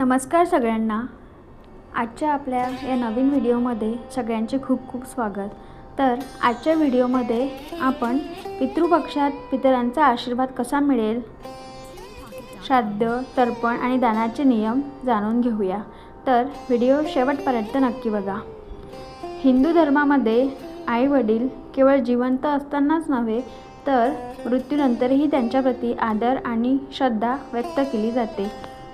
नमस्कार सगळ्यांना। आजच्या आपल्या या नवीन व्हिडिओमध्ये सगळ्यांचे खूप खूप स्वागत। तर आजच्या व्हिडिओमध्ये आपण पितृपक्षात पितरांचा आशीर्वाद कसा मिळेल, श्राद्ध, तर्पण आणि दानाचे नियम जाणून घेऊया। तर व्हिडिओ शेवटपर्यंत नक्की बघा। हिंदू धर्मामध्ये आई वडील केवळ जिवंत असतानाच नव्हे तर मृत्यूनंतरही त्यांच्याप्रती आदर आणि श्रद्धा व्यक्त केली जाते।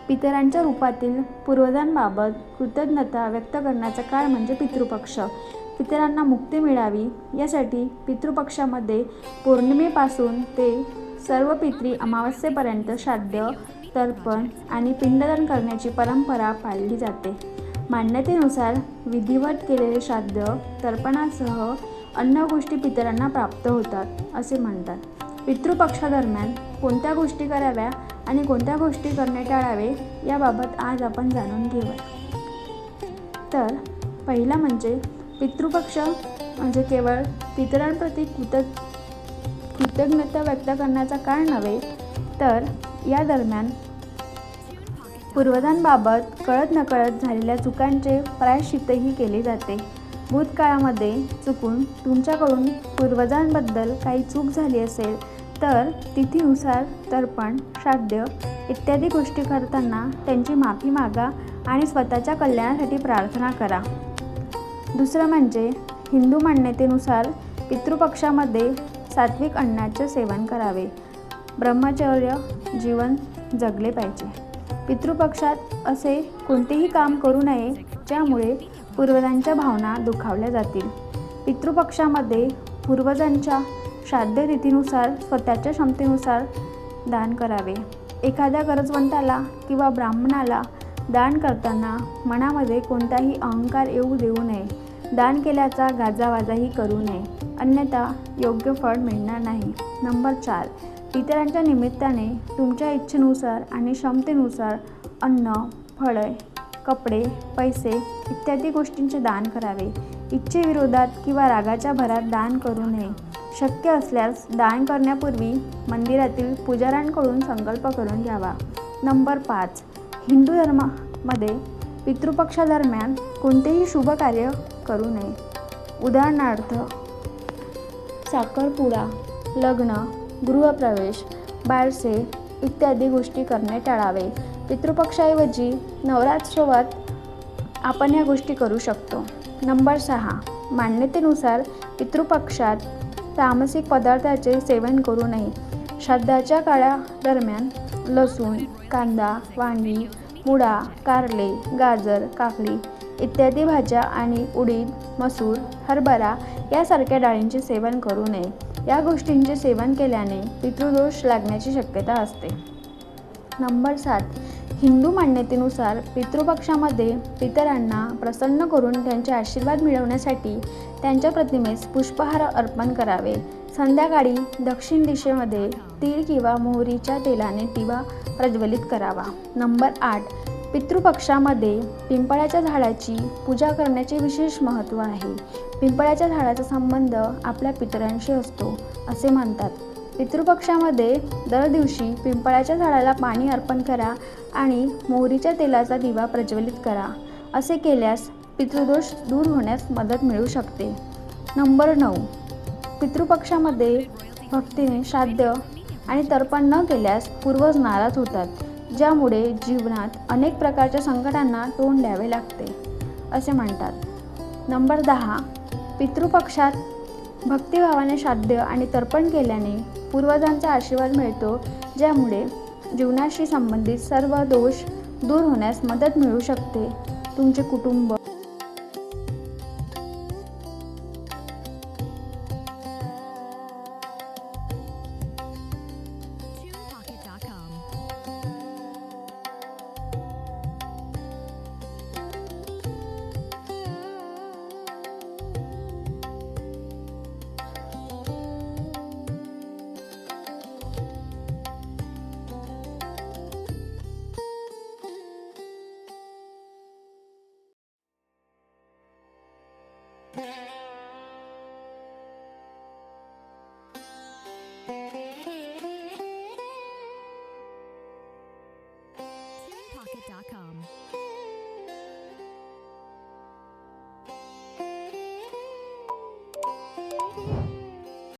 पितरांच्या रूपातील पूर्वजांबाबत कृतज्ञता व्यक्त करण्याचा काळ म्हणजे पितृपक्ष। पितरांना मुक्ती मिळावी यासाठी पितृपक्षामध्ये पौर्णिमेपासून ते सर्व पितरी अमावस्येपर्यंत श्राद्ध, तर्पण आणि पिंडदान करण्याची परंपरा पाळली जाते। मान्यतेनुसार विधिवत केलेले श्राद्ध, तर्पणासह अन्य गोष्टी पितरांना प्राप्त होतात असे म्हणतात। पितृपक्षादरम्यान कोणत्या गोष्टी कराव्या आणि कोणत्या गोष्टी करणे टाळावे याबाबत आज आपण जाणून घेऊया। तर पहिला म्हणजे पितृपक्ष म्हणजे केवळ पितरांप्रती कृतज्ञता व्यक्त करण्याचा काळ नव्हे तर या दरम्यान पूर्वजांबाबत कळत नकळत झालेल्या चुकांचे प्रायश्चित्तही केले जाते। भूतकाळामध्ये चुकून तुमच्याकडून पूर्वजांबद्दल काही चूक झाली असेल तर तिथीनुसार तर्पण, श्राद्ध इत्यादी गोष्टी करताना त्यांची माफी मागा आणि स्वतःच्या कल्याणासाठी प्रार्थना करा। दुसरं म्हणजे हिंदू मान्यतेनुसार पितृपक्षामध्ये सात्विक अन्नाचे सेवन करावे, ब्रह्मचर्य जीवन जगले पाहिजे। पितृपक्षात असे कोणतेही काम करू नये ज्यामुळे पूर्वजांच्या भावना दुखावल्या जातील। पितृपक्षामध्ये पूर्वजांच्या श्राद्ध तिथीनुसार स्वतःच्या क्षमतेनुसार दान करावे। एखाद्या गरजवंताला किंवा ब्राह्मणाला दान करताना मनामध्ये कोणताही अहंकार येऊ देऊ नये। दान केल्याचा गाजावाजाही करू नये, अन्यथा योग्य फळ मिळणार नाही। नंबर 4, पितरांच्या निमित्ताने तुमच्या इच्छेनुसार आणि क्षमतेनुसार अन्न, फळे, कपडे, पैसे इत्यादी गोष्टींचे दान करावे। इच्छेविरोधात किंवा रागाच्या भरात दान करू नये। शक्य असल्यास दान करण्यापूर्वी मंदिरातील पुजाऱ्यांकडून संकल्प करून घ्यावा। नंबर 5, हिंदू धर्मामध्ये पितृपक्षादरम्यान कोणतेही शुभ कार्य करू नये। उदाहरणार्थ साखरपुडा, लग्न, गृहप्रवेश, बारसे इत्यादी गोष्टी करणे टाळावे। पितृपक्षाऐवजी नवरात्रोत्सवात आपण या गोष्टी करू शकतो। नंबर 6, मान्यतेनुसार पितृपक्षात तामसिक पदार्थाचे सेवन करू नये। श्राद्धाच्या काळादरम्यान लसूण, कांदा, वांगी, मुळा, कारले, गाजर, काकडी इत्यादी भाज्या आणि उडीद, मसूर, हरभरा यासारख्या डाळींचे सेवन करू नये। या गोष्टींचे सेवन केल्याने पितृदोष लागण्याची शक्यता असते। नंबर 7, हिंदू मान्यतेनुसार पितृपक्षामध्ये पितरांना प्रसन्न करून त्यांचे आशीर्वाद मिळवण्यासाठी त्यांच्या प्रतिमेस पुष्पहार अर्पण करावे। संध्याकाळी दक्षिण दिशेमध्ये तीळ किंवा मोहरीच्या तेलाने दिवा प्रज्वलित करावा। नंबर 8, पितृपक्षामध्ये पिंपळाच्या झाडाची पूजा करण्याचे विशेष महत्त्व आहे। पिंपळाच्या झाडाचा संबंध आपल्या पितरांशी असतो असे म्हणतात। पितृपक्षामध्ये दर दिवशी पिंपळाच्या झाडाला पाणी अर्पण करा आणि मोहरीच्या तेलाचा दिवा प्रज्वलित करा। असे केल्यास पितृदोष दूर होण्यास मदत मिळू शकते। नंबर 9, पितृपक्षामध्ये भक्तीने श्राद्ध आणि तर्पण न केल्यास पूर्वज नाराज होतात, ज्यामुळे जीवनात अनेक प्रकारच्या संकटांना तोंड द्यावे लागते असे म्हणतात। नंबर 10, पितृपक्षात भक्तिभावाने श्राद्ध आणि तर्पण केल्याने पूर्वजांचा आशीर्वाद मिळतो, ज्यामुळे जीवनाशी संबंधित सर्व दोष दूर होण्यास मदत मिळू शकते। तुमचे कुटुंब Homes.com.